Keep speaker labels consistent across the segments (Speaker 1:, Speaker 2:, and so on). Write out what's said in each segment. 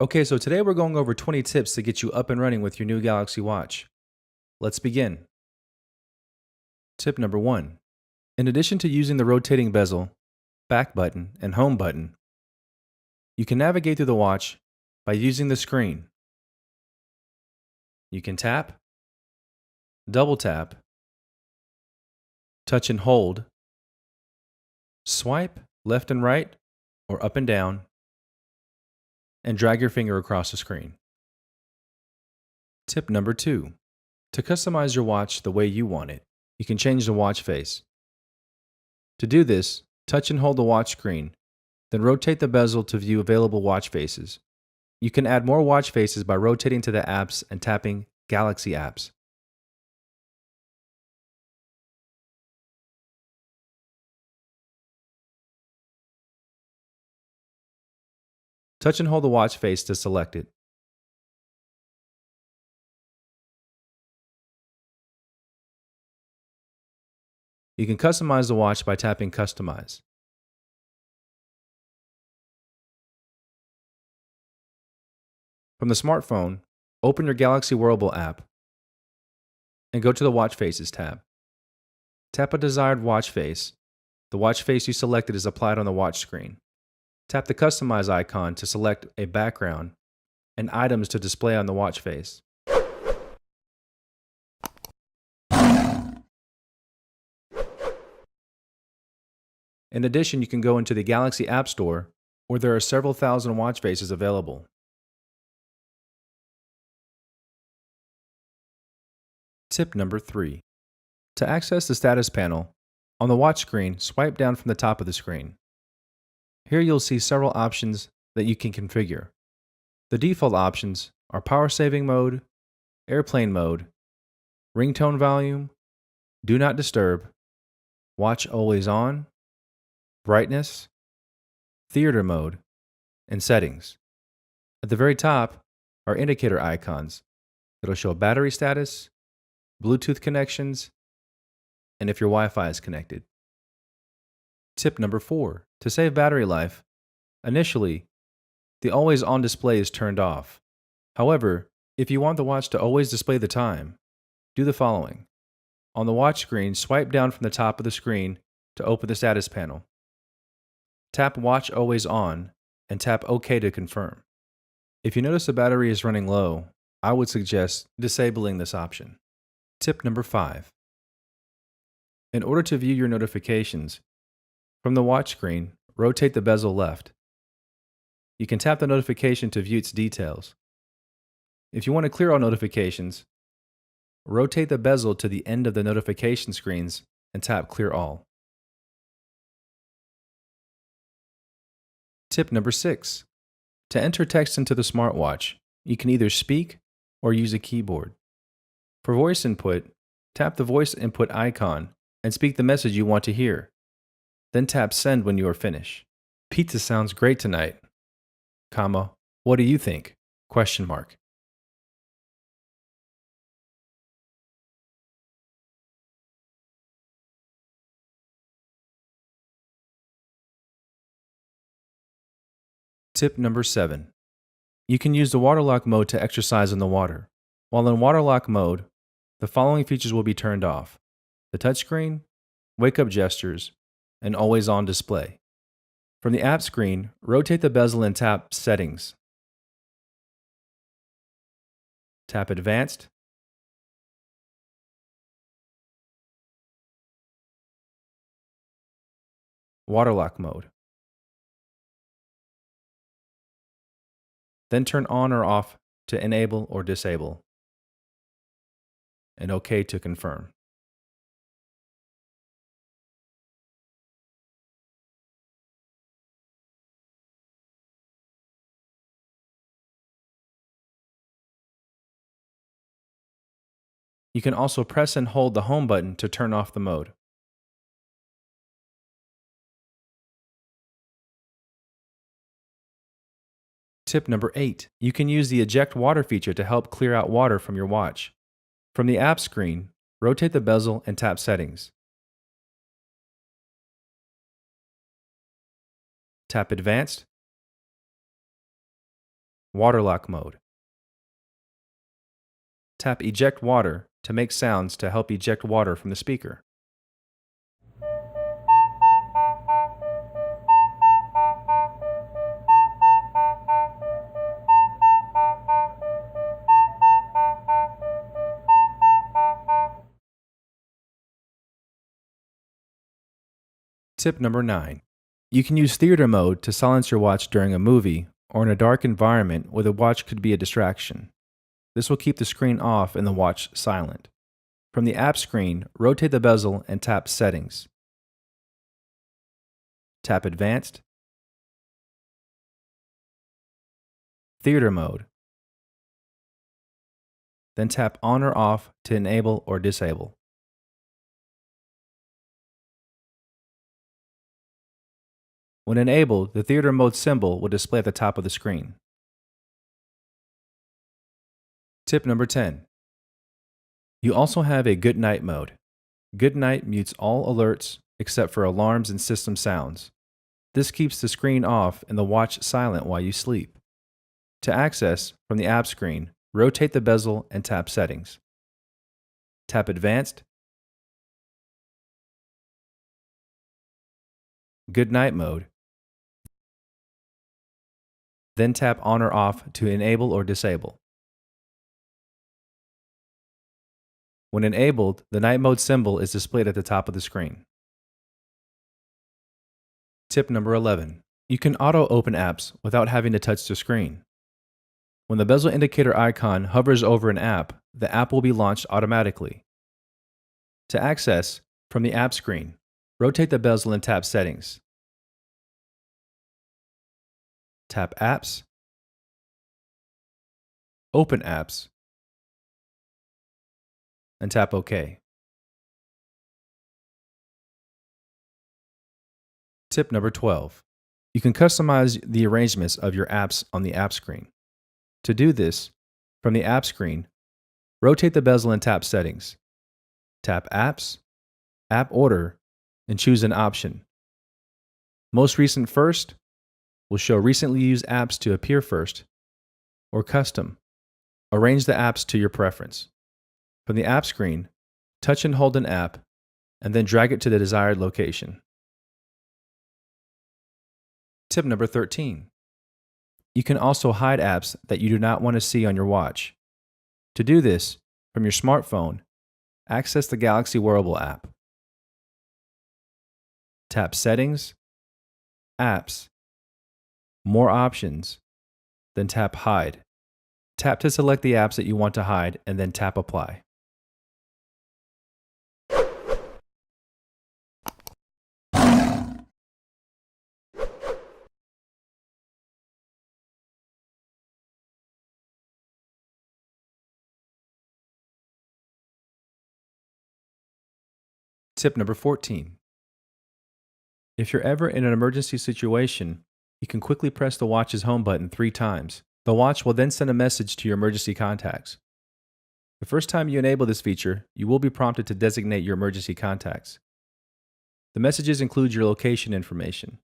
Speaker 1: Okay, so today we're going over 20 tips to get you up and running with your new Galaxy Watch. Let's begin. Tip number 1. In addition to using the rotating bezel, back button, and home button, you can navigate through the watch by using the screen. You can tap, double tap, touch and hold, swipe left and right or up and down, and drag your finger across the screen. Tip number 2. To customize your watch the way you want it, you can change the watch face. To do this, touch and hold the watch screen, then rotate the bezel to view available watch faces. You can add more watch faces by rotating to the apps and tapping Galaxy Apps. Touch and hold the watch face to select it. You can customize the watch by tapping Customize. From the smartphone, open your Galaxy Wearable app and go to the Watch Faces tab. Tap a desired watch face. The watch face you selected is applied on the watch screen. Tap the Customize icon to select a background and items to display on the watch face. In addition, you can go into the Galaxy App Store, where there are several thousand watch faces available. Tip number 3. To access the status panel, on the watch screen, swipe down from the top of the screen. Here you'll see several options that you can configure. The default options are power saving mode, airplane mode, ringtone volume, do not disturb, watch always on, brightness, theater mode, and settings. At the very top are indicator icons. It'll show battery status, Bluetooth connections, and if your Wi-Fi is connected. Tip number 4. To save battery life, initially, the always on display is turned off. However, if you want the watch to always display the time, do the following. On the watch screen, swipe down from the top of the screen to open the status panel. Tap Watch Always On and tap OK to confirm. If you notice the battery is running low, I would suggest disabling this option. Tip number 5. In order to view your notifications, from the watch screen, rotate the bezel left. You can tap the notification to view its details. If you want to clear all notifications, rotate the bezel to the end of the notification screens and tap Clear All. Tip number 6. To enter text into the smartwatch, you can either speak or use a keyboard. For voice input, tap the voice input icon and speak the message you want to hear. Then tap Send when you are finished. Pizza sounds great tonight. Comma, what do you think? Question mark. Tip number 7. You can use the waterlock mode to exercise in the water. While in waterlock mode, the following features will be turned off: the touchscreen, wake up gestures, and always on display. From the app screen, rotate the bezel and tap Settings. Tap Advanced. Waterlock mode. Then turn on or off to enable or disable, and OK to confirm. You can also press and hold the home button to turn off the mode. Tip number 8. You can use the eject water feature to help clear out water from your watch. From the app screen, rotate the bezel and tap Settings. Tap Advanced. Waterlock mode. Tap Eject Water to make sounds to help eject water from the speaker. Tip number 9. You can use theater mode to silence your watch during a movie or in a dark environment where the watch could be a distraction. This will keep the screen off and the watch silent. From the app screen, rotate the bezel and tap Settings. Tap Advanced, Theater mode. Then tap On or Off to enable or disable. When enabled, the theater mode symbol will display at the top of the screen. Tip number 10. You also have a Good Night mode. Good Night mutes all alerts except for alarms and system sounds. This keeps the screen off and the watch silent while you sleep. To access, from the app screen, rotate the bezel and tap Settings. Tap Advanced, Good Night mode, then tap On or Off to enable or disable. When enabled, the night mode symbol is displayed at the top of the screen. Tip number 11. You can auto-open apps without having to touch the screen. When the bezel indicator icon hovers over an app, the app will be launched automatically. To access, from the app screen, rotate the bezel and tap Settings. Tap Apps, Open Apps, and tap OK. Tip number 12. You can customize the arrangements of your apps on the app screen. To do this, from the app screen, rotate the bezel and tap Settings. Tap Apps, App Order, and choose an option. Most Recent First will show recently used apps to appear first, or Custom. Arrange the apps to your preference. From the app screen, touch and hold an app, and then drag it to the desired location. Tip number 13. You can also hide apps that you do not want to see on your watch. To do this, from your smartphone, access the Galaxy Wearable app. Tap Settings, Apps, More Options, then tap Hide. Tap to select the apps that you want to hide, and then tap Apply. Tip number 14. If you're ever in an emergency situation, you can quickly press the watch's home button 3 times. The watch will then send a message to your emergency contacts. The first time you enable this feature, you will be prompted to designate your emergency contacts. The messages include your location information.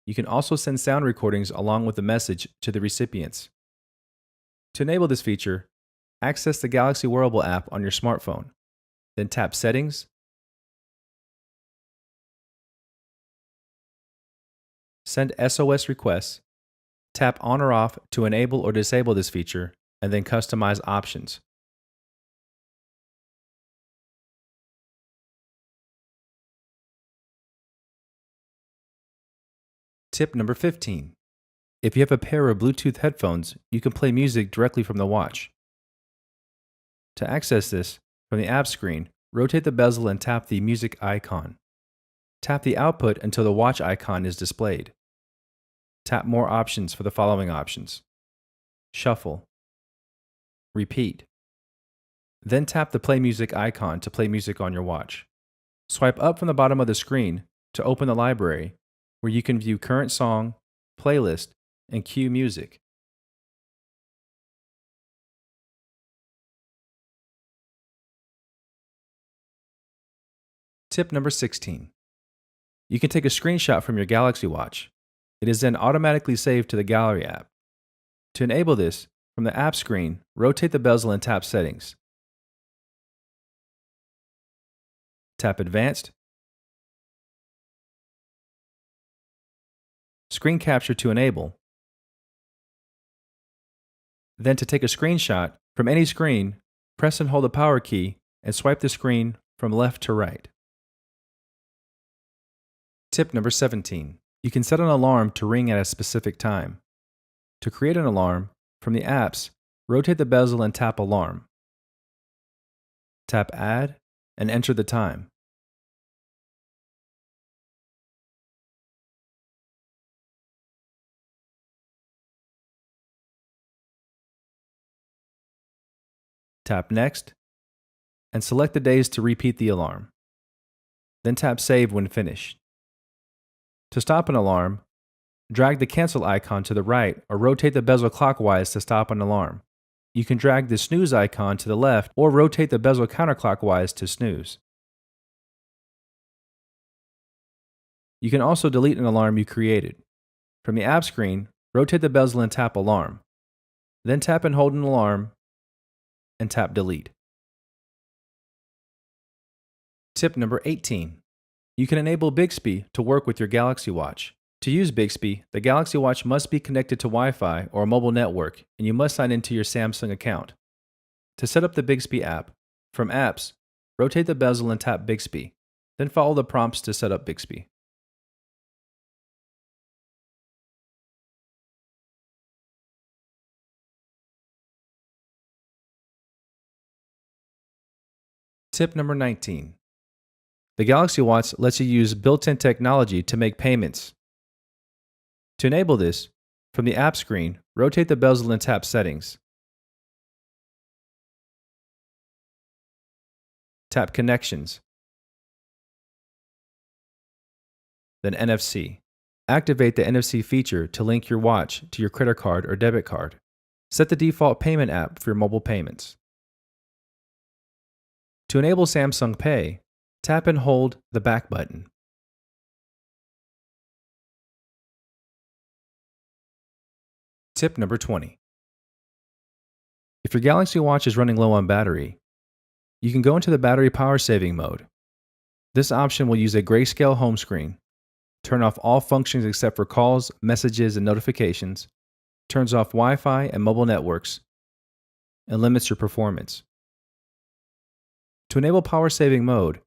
Speaker 1: You can also send sound recordings along with the message to the recipients. To enable this feature, access the Galaxy Wearable app on your smartphone. Then tap Settings, Send SOS requests, tap On or Off to enable or disable this feature, and then customize options. Tip number 15. If you have a pair of Bluetooth headphones, you can play music directly from the watch. To access this, from the app screen, rotate the bezel and tap the music icon. Tap the output until the watch icon is displayed. Tap More Options for the following options: Shuffle, Repeat. Then tap the Play Music icon to play music on your watch. Swipe up from the bottom of the screen to open the library, where you can view current song, playlist, and cue music. Tip number 16. You can take a screenshot from your Galaxy Watch. It is then automatically saved to the Gallery app. To enable this, from the app screen, rotate the bezel and tap Settings. Tap Advanced. Screen Capture to enable. Then to take a screenshot from any screen, press and hold the power key and swipe the screen from left to right. Tip number 17. You can set an alarm to ring at a specific time. To create an alarm, from the apps, rotate the bezel and tap Alarm. Tap Add and enter the time. Tap Next and select the days to repeat the alarm. Then tap Save when finished. To stop an alarm, drag the cancel icon to the right or rotate the bezel clockwise to stop an alarm. You can drag the snooze icon to the left or rotate the bezel counterclockwise to snooze. You can also delete an alarm you created. From the app screen, rotate the bezel and tap Alarm. Then tap and hold an alarm and tap Delete. Tip number 18. You can enable Bixby to work with your Galaxy Watch. To use Bixby, the Galaxy Watch must be connected to Wi-Fi or a mobile network, and you must sign into your Samsung account. To set up the Bixby app, from Apps, rotate the bezel and tap Bixby, then follow the prompts to set up Bixby. Tip number 19. The Galaxy Watch lets you use built-in technology to make payments. To enable this, from the app screen, rotate the bezel and tap Settings. Tap Connections. Then NFC. Activate the NFC feature to link your watch to your credit card or debit card. Set the default payment app for your mobile payments. To enable Samsung Pay, tap and hold the back button. Tip number 20. If your Galaxy Watch is running low on battery, you can go into the battery power saving mode. This option will use a grayscale home screen, turn off all functions except for calls, messages, and notifications, turns off Wi-Fi and mobile networks, and limits your performance. To enable power saving mode,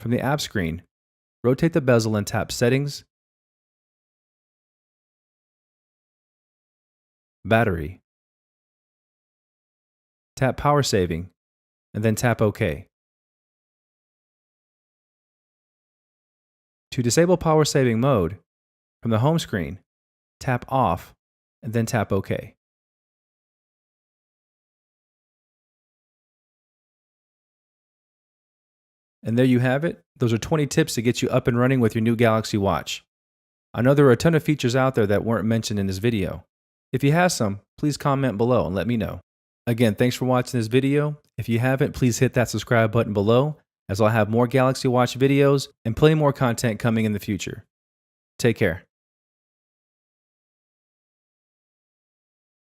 Speaker 1: from the app screen, rotate the bezel and tap Settings, Battery. Tap Power Saving, and then tap OK. To disable power saving mode, from the home screen, tap Off, and then tap OK. And there you have it. Those are 20 tips to get you up and running with your new Galaxy Watch. I know there are a ton of features out there that weren't mentioned in this video. If you have some, please comment below and let me know. Again, thanks for watching this video. If you haven't, please hit that subscribe button below, as I'll have more Galaxy Watch videos and plenty more content coming in the future. Take care.